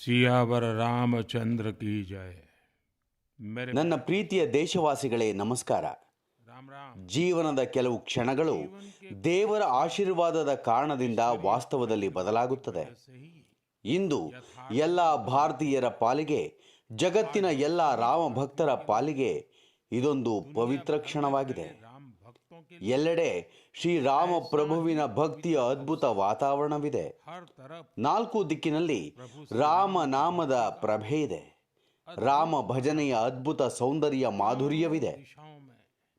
सियावर रामचंद्र की जय। मेरे ನನ್ನ ಪ್ರೀತಿಯ ದೇಶವಾಸಿಗಳೇ ನಮಸ್ಕಾರ. राम राम। ಜೀವನದ ಕೆಲವು ಕ್ಷಣಗಳು ದೇವರ ಆಶೀರ್ವಾದದ ಕಾರಣದಿಂದ ವಾಸ್ತವದಲ್ಲಿ ಬದಲಾಗುತ್ತದೆ. ಇಂದು ಎಲ್ಲ ಭಾರತೀಯರ ಪಾಲಿಗೆ, ಜಗತ್ತಿನ ಎಲ್ಲ ರಾಮ ಭಕ್ತರ ಪಾಲಿಗೆ ಇದೊಂದು ಪವಿತ್ರ ಕ್ಷಣವಾಗಿದೆ. राम भक्तों के ಎಲ್ಲೆಡೆ ಶ್ರೀರಾಮ ಪ್ರಭುವಿನ ಭಕ್ತಿಯ ಅದ್ಭುತ ವಾತಾವರಣವಿದೆ. हर तरफ ನಾಲ್ಕು ದಿಕ್ಕಿನಲ್ಲಿ ರಾಮ ನಾಮದ ಪ್ರಭೆ ಇದೆ. ರಾಮ ಭಜನೆಯ ಅದ್ಭುತ ಸೌಂದರ್ಯ ಮಾಧುರ್ಯವಿದೆ. दिशाओं में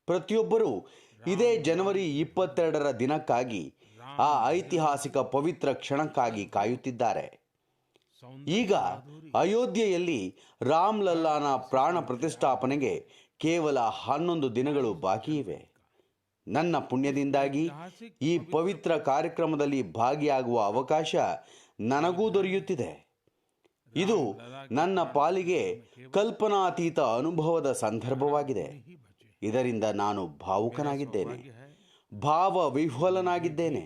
ಪ್ರತಿಯೊಬ್ಬರೂ ಇದೇ ಜನವರಿ 22ರ ದಿನಕ್ಕಾಗಿ, ಆ ಐತಿಹಾಸಿಕ ಪವಿತ್ರ ಕ್ಷಣಕ್ಕಾಗಿ ಕಾಯುತ್ತಿದ್ದಾರೆ. ಈಗ ಅಯೋಧ್ಯೆಯಲ್ಲಿ ರಾಮ್ ಲಲ್ಲಾನ ಪ್ರಾಣ ಪ್ರತಿಷ್ಠಾಪನೆಗೆ ಕೇವಲ 11 ದಿನಗಳು ಬಾಕಿ ಇವೆ. ನನ್ನ ಪುಣ್ಯದಿಂದಾಗಿ ಈ ಪವಿತ್ರ ಕಾರ್ಯಕ್ರಮದಲ್ಲಿ ಭಾಗಿಯಾಗುವ ಅವಕಾಶ ನನಗೂ ದೊರೆಯುತ್ತಿದೆ. ಇದು ನನ್ನ ಪಾಲಿಗೆ ಕಲ್ಪನಾತೀತ ಅನುಭವದ ಸಂದರ್ಭವಾಗಿದೆ. ಇದರಿಂದ ನಾನು ಭಾವುಕನಾಗಿದ್ದೇನೆ, ಭಾವ ವಿಹ್ವಲನಾಗಿದ್ದೇನೆ.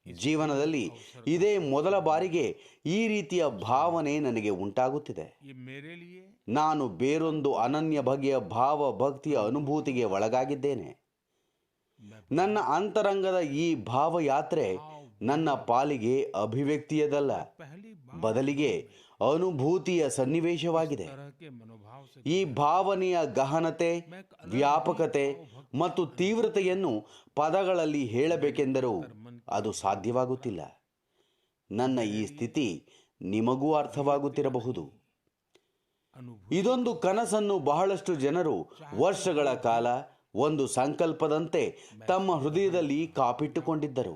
ಜೀವನದಲ್ಲಿ ಇದೇ ಮೊದಲ ಬಾರಿಗೆ ಈ ರೀತಿಯ ಭಾವನೆ ನನಗೆ ಉಂಟಾಗುತ್ತಿದೆ. ये मेरे लिए ನಾನು ಬೇರೊಂದು ಅನನ್ಯ ಬಗೆಯ ಭಾವ ಭಕ್ತಿಯ ಅನುಭೂತಿಗೆ ಒಳಗಾಗಿದ್ದೇನೆ. ನನ್ನ ಅಂತರಂಗದ ಈ ಭಾವಯಾತ್ರೆ ನನ್ನ ಪಾಲಿಗೆ ಅಭಿವ್ಯಕ್ತಿಯದಲ್ಲ, पहली बार ಬದಲಿಗೆ ಅನುಭೂತಿಯ ಸನ್ನಿವೇಶವಾಗಿದೆ. तरह के मनोभाव से ಈ ಭಾವನೆಯ ಗಹನತೆ, ವ್ಯಾಪಕತೆ ಮತ್ತು ತೀವ್ರತೆಯನ್ನು ಪದಗಳಲ್ಲಿ ಹೇಳಬೇಕೆಂದರೂ ಅದು ಸಾಧ್ಯವಾಗುತ್ತಿಲ್ಲ. ನನ್ನ ಈ ಸ್ಥಿತಿ ನಿಮಗೂ ಅರ್ಥವಾಗುತ್ತಿರಬಹುದು. अनुभूति ಇದೊಂದು ಕನಸನ್ನು ಬಹಳಷ್ಟು ಜನರು ವರ್ಷಗಳ ಕಾಲ ಒಂದು ಸಂಕಲ್ಪದಂತೆ ತಮ್ಮ ಹೃದಯದಲ್ಲಿ ಕಾಪಿಟ್ಟುಕೊಂಡಿದ್ದರು.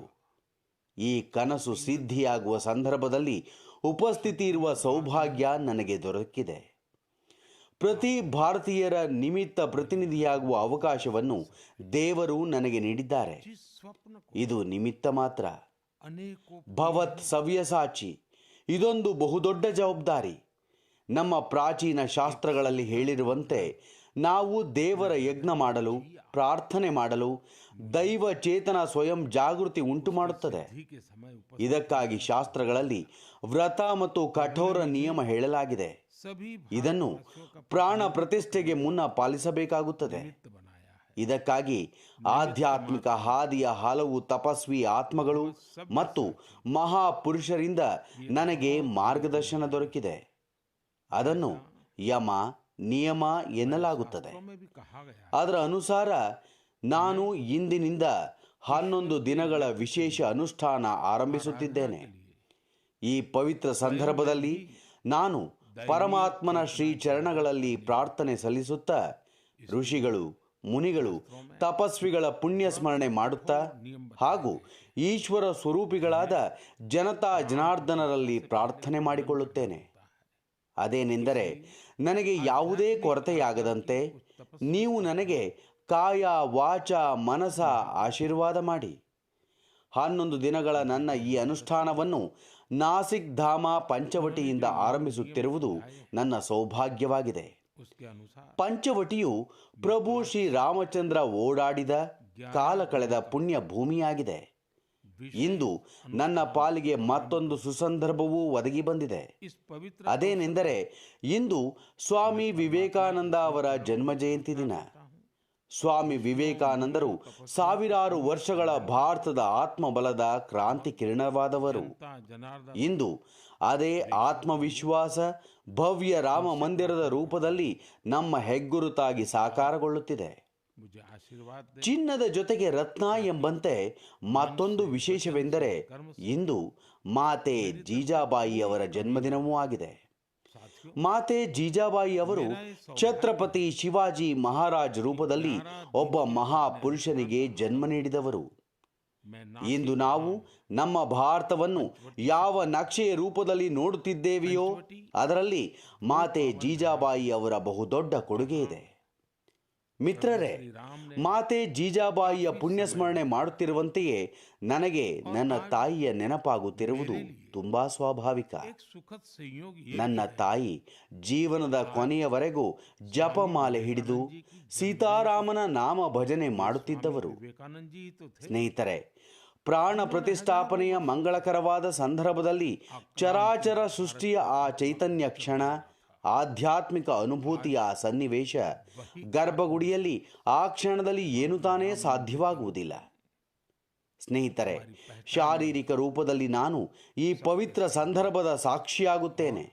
ಈ ಕನಸು ಸಿದ್ಧಿಯಾಗುವ ಸಂದರ್ಭದಲ್ಲಿ ಉಪಸ್ಥಿತಿ ಇರುವ ಸೌಭಾಗ್ಯ ನನಗೆ ದೊರಕಿದೆ. ಪ್ರತಿ ಭಾರತೀಯರ ನಿಮಿತ್ತ ಪ್ರತಿನಿಧಿಯಾಗುವ ಅವಕಾಶವನ್ನು ದೇವರು ನನಗೆ ನೀಡಿದ್ದಾರೆ. जिस स्वप्न को ಇದು ನಿಮಿತ್ತ ಮಾತ್ರ. अनेकों ಭವತ್ ಸವ್ಯಸಾಚಿ, ಇದೊಂದು ಬಹುದೊಡ್ಡ ಜವಾಬ್ದಾರಿ. ನಮ್ಮ ಪ್ರಾಚೀನ ಶಾಸ್ತ್ರಗಳಲ್ಲಿ ಹೇಳಿರುವಂತೆ ನಾವು ದೇವರ ಯಜ್ಞ ಮಾಡಲು, ಪ್ರಾರ್ಥನೆ ಮಾಡಲು ದೈವ ಚೇತನ ಸ್ವಯಂ ಜಾಗೃತಿ ಉಂಟು ಮಾಡುತ್ತದೆ. विधि के समय ಇದಕ್ಕಾಗಿ ಶಾಸ್ತ್ರಗಳಲ್ಲಿ ವ್ರತ ಮತ್ತು ಕಠೋರ ನಿಯಮ ಹೇಳಲಾಗಿದೆ. सभी ಇದನ್ನು ಪ್ರಾಣ ಪ್ರತಿಷ್ಠೆಗೆ ಮುನ್ನ ಪಾಲಿಸಬೇಕಾಗುತ್ತದೆ. निमित्त बनाया है। ಇದಕ್ಕಾಗಿ ಆಧ್ಯಾತ್ಮಿಕ ಹಾದಿಯ ಹಲವು ತಪಸ್ವಿ ಆತ್ಮಗಳು ಮತ್ತು ಮಹಾಪುರುಷರಿಂದ ನನಗೆ ಮಾರ್ಗದರ್ಶನ ದೊರಕಿದೆ. ಅದನ್ನು ಯಮ ನಿಯಮ ಎನ್ನಲಾಗುತ್ತದೆ. में भी कहा गया ಅದರ ಅನುಸಾರ ನಾನು ಇಂದಿನಿಂದ 11 ದಿನಗಳ ವಿಶೇಷ ಅನುಷ್ಠಾನ ಆರಂಭಿಸುತ್ತಿದ್ದೇನೆ. ಈ ಪವಿತ್ರ ಸಂದರ್ಭದಲ್ಲಿ ನಾನು ಪರಮಾತ್ಮನ ಶ್ರೀ ಚರಣಗಳಲ್ಲಿ ಪ್ರಾರ್ಥನೆ ಸಲ್ಲಿಸುತ್ತಾ, ಋಷಿಗಳು, ಮುನಿಗಳು, ತಪಸ್ವಿಗಳ ಪುಣ್ಯ ಸ್ಮರಣೆ ಮಾಡುತ್ತಾ ಹಾಗೂ ಈಶ್ವರ ಸ್ವರೂಪಿಗಳಾದ ಜನತಾ ಜನಾರ್ದನರಲ್ಲಿ ಪ್ರಾರ್ಥನೆ ಮಾಡಿಕೊಳ್ಳುತ್ತೇನೆ. ಅದೇನೆಂದರೆ, ನನಗೆ ಯಾವುದೇ ಕೊರತೆಯಾಗದಂತೆ ನೀವು ನನಗೆ ಕಾಯ ವಾಚ ಮನಸ ಆಶೀರ್ವಾದ ಮಾಡಿ. 11 ದಿನಗಳ ನನ್ನ ಈ ಅನುಷ್ಠಾನವನ್ನು ನಾಸಿಕ್ ಧಾಮ ಪಂಚವಟಿಯಿಂದ ಆರಂಭಿಸುತ್ತಿರುವುದು ನನ್ನ ಸೌಭಾಗ್ಯವಾಗಿದೆ. उसके अनुसार ಪಂಚವಟಿಯು ಪ್ರಭು ಶ್ರೀ ರಾಮಚಂದ್ರ ಓಡಾಡಿದ, ಕಾಲ ಕಳೆದ ಪುಣ್ಯ ಭೂಮಿಯಾಗಿದೆ. ಇಂದು ನನ್ನ ಪಾಲಿಗೆ ಮತ್ತೊಂದು ಸುಸಂದರ್ಭವೂ ಒದಗಿ ಬಂದಿದೆ. इस पवित्र ಅದೇನೆಂದರೆ, ಇಂದು ಸ್ವಾಮಿ ವಿವೇಕಾನಂದ ಅವರ ಜನ್ಮ ಜಯಂತಿ ದಿನ. ಸ್ವಾಮಿ ವಿವೇಕಾನಂದರು ಸಾವಿರಾರು ವರ್ಷಗಳ ಭಾರತದ ಆತ್ಮಬಲದ ಕ್ರಾಂತಿ ಕಿರಣವಾದವರು. जनार्दन ಇಂದು ಅದೇ ಆತ್ಮವಿಶ್ವಾಸ ಭವ್ಯ ರಾಮ ಮಂದಿರದ ರೂಪದಲ್ಲಿ ನಮ್ಮ ಹೆಗ್ಗುರುತಾಗಿ ಸಾಕಾರಗೊಳ್ಳುತ್ತಿದೆ. मुझे आशीर्वाद दे। ಚಿನ್ನದ ಜೊತೆಗೆ ರತ್ನ ಎಂಬಂತೆ ಮತ್ತೊಂದು ವಿಶೇಷವೆಂದರೆ, ಇಂದು ಮಾತೆ ಜೀಜಾಬಾಯಿ ಅವರ ಜನ್ಮದಿನವೂ ಆಗಿದೆ. साथियों, ಮಾತೆ ಜೀಜಾಬಾಯಿ ಅವರು ಛತ್ರಪತಿ ಶಿವಾಜಿ ಮಹಾರಾಜ್ ರೂಪದಲ್ಲಿ ಒಬ್ಬ ಮಹಾಪುರುಷನಿಗೆ ಜನ್ಮ ನೀಡಿದವರು. मैं ಇಂದು ನಾವು ನಮ್ಮ ಭಾರತವನ್ನು ಯಾವ ನಕ್ಷೆಯ ರೂಪದಲ್ಲಿ ನೋಡುತ್ತಿದ್ದೇವೆಯೋ ಅದರಲ್ಲಿ ಮಾತೆ ಜೀಜಾಬಾಯಿ ಅವರ ಬಹುದೊಡ್ಡ ಕೊಡುಗೆ ಇದೆ. ಮಿತ್ರರೇ, ಮಾತೆ ಜೀಜಾಬಾಯಿಯ ಪುಣ್ಯಸ್ಮರಣೆ ಮಾಡುತ್ತಿರುವಂತೆಯೇ ನನಗೆ ನನ್ನ ತಾಯಿಯ ನೆನಪಾಗುತ್ತಿರುವುದು ತುಂಬಾ ಸ್ವಾಭಾವಿಕ. एक सुखद संयोग ये ನನ್ನ ತಾಯಿ ಜೀವನದ ಕೊನೆಯವರೆಗೂ ಜಪಮಾಲೆ ಹಿಡಿದು ಸೀತಾರಾಮನ ನಾಮ ಭಜನೆ ಮಾಡುತ್ತಿದ್ದವರು. विवेकानंद जी तो थे। ಸ್ನೇಹಿತರೆ, ಪ್ರಾಣ ಪ್ರತಿಷ್ಠಾಪನೆಯ ಮಂಗಳಕರವಾದ ಸಂದರ್ಭದಲ್ಲಿ ಚರಾಚರ ಸೃಷ್ಟಿಯ ಆ ಚೈತನ್ಯ ಕ್ಷಣ, ಆಧ್ಯಾತ್ಮಿಕ ಅನುಭೂತಿಯ ಆ ಸನ್ನಿವೇಶ, ಗರ್ಭಗುಡಿಯಲ್ಲಿ ಆ ಕ್ಷಣದಲ್ಲಿ ಏನು ತಾನೇ ಸಾಧ್ಯವಾಗುವುದಿಲ್ಲ. ಸ್ನೇಹಿತರೆ, ಶಾರೀರಿಕ ರೂಪದಲ್ಲಿ ನಾನು ಈ ಪವಿತ್ರ ಸಂದರ್ಭದ ಸಾಕ್ಷಿಯಾಗುತ್ತೇನೆ.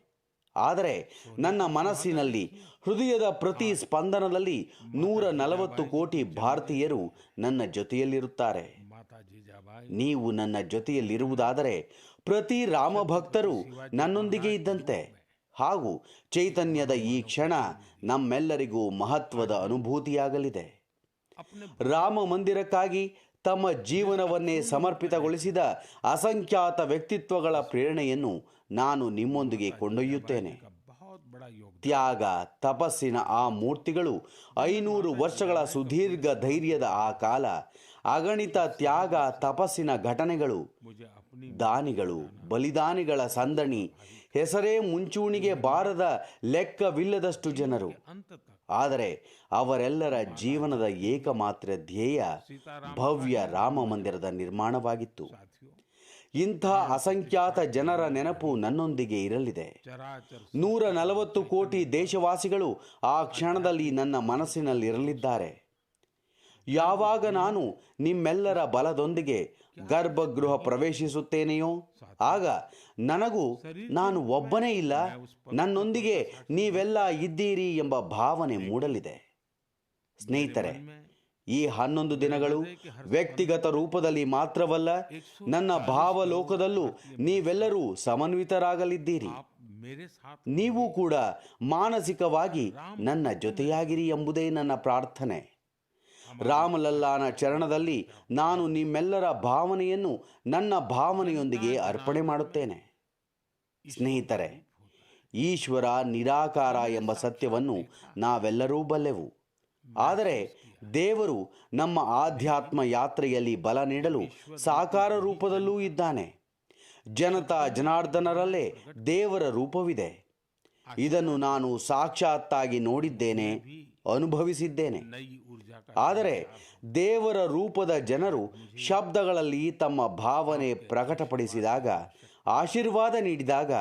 ಆದರೆ ನನ್ನ ಮನಸ್ಸಿನಲ್ಲಿ, ಹೃದಯದ ಪ್ರತಿ ಸ್ಪಂದನದಲ್ಲಿ 140 ಕೋಟಿ ಭಾರತೀಯರು ನನ್ನ ಜೊತೆಯಲ್ಲಿರುತ್ತಾರೆ. माता जीजाबाई ನೀವು ನನ್ನ ಜೊತೆಯಲ್ಲಿರುವುದಾದರೆ ಪ್ರತಿ ರಾಮಭಕ್ತರು ನನ್ನೊಂದಿಗೆ ಇದ್ದಂತೆ. ಹಾಗೂ ಚೈತನ್ಯದ ಈ ಕ್ಷಣ ನಮ್ಮೆಲ್ಲರಿಗೂ ಮಹತ್ವದ ಅನುಭೂತಿಯಾಗಲಿದೆ. अपने ರಾಮ ಮಂದಿರಕ್ಕಾಗಿ ತಮ್ಮ ಜೀವನವನ್ನೇ ಸಮರ್ಪಿತಗೊಳಿಸಿದ ಅಸಂಖ್ಯಾತ ವ್ಯಕ್ತಿತ್ವಗಳ ಪ್ರೇರಣೆಯನ್ನು ನಾನು ನಿಮ್ಮೊಂದಿಗೆ ಕೊಂಡೊಯ್ಯುತ್ತೇನೆ. का बहुत बड़ा योगदान ತ್ಯಾಗ, ತಪಸ್ಸಿನ ಆ ಮೂರ್ತಿಗಳು, 500 ವರ್ಷಗಳ ಸುದೀರ್ಘ ಧೈರ್ಯದ ಆ ಕಾಲ, ಅಗಣಿತ ತ್ಯಾಗ ತಪಸ್ಸಿನ ಘಟನೆಗಳು, मुझे अपनी ದಾನಿಗಳು, ಬಲಿದಾನಿಗಳ ಸಂದಣಿ, ಹೆಸರೇ ಮುಂಚೂಣಿಗೆ ಬಾರದ ಲೆಕ್ಕವಿಲ್ಲದಷ್ಟು ಜನರು. अंत तक ಆದರೆ ಅವರೆಲ್ಲರ ಜೀವನದ ಏಕಮಾತ್ರ ಧ್ಯೇಯ ಭವ್ಯ ರಾಮ ಮಂದಿರದ ನಿರ್ಮಾಣವಾಗಿತ್ತು. साथियों, ಇಂಥ ಅಸಂಖ್ಯಾತ ಜನರ ನೆನಪು ನನ್ನೊಂದಿಗೆ ಇರಲಿದೆ. चराचर 140 ಕೋಟಿ ದೇಶವಾಸಿಗಳು ಆ ಕ್ಷಣದಲ್ಲಿ ನನ್ನ ಮನಸ್ಸಿನಲ್ಲಿರಲಿದ್ದಾರೆ. ಯಾವಾಗ ನಾನು ನಿಮ್ಮೆಲ್ಲರ ಬಲದೊಂದಿಗೆ ಗರ್ಭಗೃಹ ಪ್ರವೇಶಿಸುತ್ತೇನೆಯೋ ಆಗ ನನಗೂ ನಾನು ಒಬ್ಬನೇ ಇಲ್ಲ, ನನ್ನೊಂದಿಗೆ ನೀವೆಲ್ಲ ಇದ್ದೀರಿ ಎಂಬ ಭಾವನೆ ಮೂಡಲಿದೆ. ಸ್ನೇಹಿತರೆ, ಈ 11 ದಿನಗಳು ವ್ಯಕ್ತಿಗತ ರೂಪದಲ್ಲಿ ಮಾತ್ರವಲ್ಲ, ನನ್ನ ಭಾವಲೋಕದಲ್ಲೂ ನೀವೆಲ್ಲರೂ ಸಮನ್ವಿತರಾಗಲಿದ್ದೀರಿ. आप मेरे साथ ನೀವು ಕೂಡ ಮಾನಸಿಕವಾಗಿ ನನ್ನ ಜೊತೆಯಾಗಿರಿ ಎಂಬುದೇ ನನ್ನ ಪ್ರಾರ್ಥನೆ. ರಾಮಲಲ್ಲಾನ ಚರಣದಲ್ಲಿ ನಾನು ನಿಮ್ಮೆಲ್ಲರ ಭಾವನೆಯನ್ನು ನನ್ನ ಭಾವನೆಯೊಂದಿಗೆ ಅರ್ಪಣೆ ಮಾಡುತ್ತೇನೆ. ಸ್ನೇಹಿತರೆ, ಈಶ್ವರ ನಿರಾಕಾರ ಎಂಬ ಸತ್ಯವನ್ನು ನಾವೆಲ್ಲರೂ ಬಲ್ಲೆವು. ಆದರೆ ದೇವರು ನಮ್ಮ ಆಧ್ಯಾತ್ಮ ಯಾತ್ರೆಯಲ್ಲಿ ಬಲ ನೀಡಲು ಸಾಕಾರ ರೂಪದಲ್ಲೂ ಇದ್ದಾನೆ. ಜನತಾ ಜನಾರ್ದನರಲ್ಲೇ ದೇವರ ರೂಪವಿದೆ. ಇದನ್ನು ನಾನು ಸಾಕ್ಷಾತ್ತಾಗಿ ನೋಡಿದ್ದೇನೆ, ಅನುಭವಿಸಿದ್ದೇನೆ. नई ऊर्जा का ಆದರೆ ದೇವರ ರೂಪದ ಜನರು ಶಬ್ದಗಳಲ್ಲಿ ತಮ್ಮ ಭಾವನೆ ಪ್ರಕಟಪಡಿಸಿದಾಗ, ಆಶೀರ್ವಾದ ನೀಡಿದಾಗ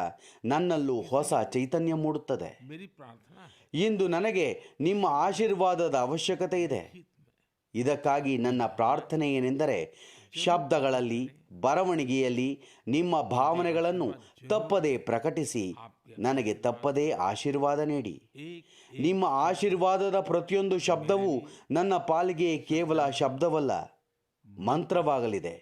ನನ್ನಲ್ಲೂ ಹೊಸ ಚೈತನ್ಯ ಮೂಡುತ್ತದೆ. मेरी प्रार्थना है ಇಂದು ನನಗೆ ನಿಮ್ಮ ಆಶೀರ್ವಾದದ ಅವಶ್ಯಕತೆ ಇದೆ. ಇದಕ್ಕಾಗಿ ನನ್ನ ಪ್ರಾರ್ಥನೆ ಏನೆಂದರೆ, ಶಬ್ದಗಳಲ್ಲಿ, ಬರವಣಿಗೆಯಲ್ಲಿ ನಿಮ್ಮ ಭಾವನೆಗಳನ್ನು ತಪ್ಪದೇ ಪ್ರಕಟಿಸಿ ನನಗೆ ತಪ್ಪದೇ ಆಶೀರ್ವಾದ ನೀಡಿ. ನಿಮ್ಮ ಆಶೀರ್ವಾದದ ಪ್ರತಿಯೊಂದು ಶಬ್ದವೂ ನನ್ನ ಪಾಲಿಗೆ ಕೇವಲ ಶಬ್ದವಲ್ಲ, ಮಂತ್ರವಾಗಲಿದೆ.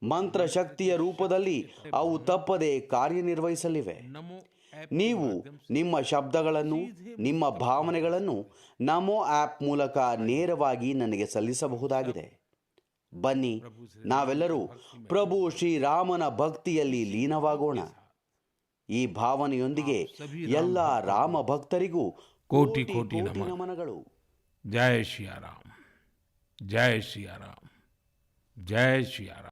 ಮಂತ್ರ ಶಕ್ತಿಯ ರೂಪದಲ್ಲಿ ಅವು ತಪ್ಪದೇ ಕಾರ್ಯನಿರ್ವಹಿಸಲಿವೆ. नमो ऐप ನೀವು ನಿಮ್ಮ ಶಬ್ದಗಳನ್ನು, ನಿಮ್ಮ ಭಾವನೆಗಳನ್ನು ನಮೋ ಆ್ಯಪ್ ಮೂಲಕ ನೇರವಾಗಿ ನನಗೆ ಸಲ್ಲಿಸಬಹುದಾಗಿದೆ. ಬನ್ನಿ, ನಾವೆಲ್ಲರೂ ಪ್ರಭು ಶ್ರೀರಾಮನ ಭಕ್ತಿಯಲ್ಲಿ ಲೀನವಾಗೋಣ. ಈ ಭಾವನೆಯೊಂದಿಗೆ ಎಲ್ಲ ರಾಮ ಭಕ್ತರಿಗೂ ಕೋಟಿ ಕೋಟಿ ಕೋಟಿ ನಮನಗಳು. जय सिया राम, जय सिया राम, जय सिया राम.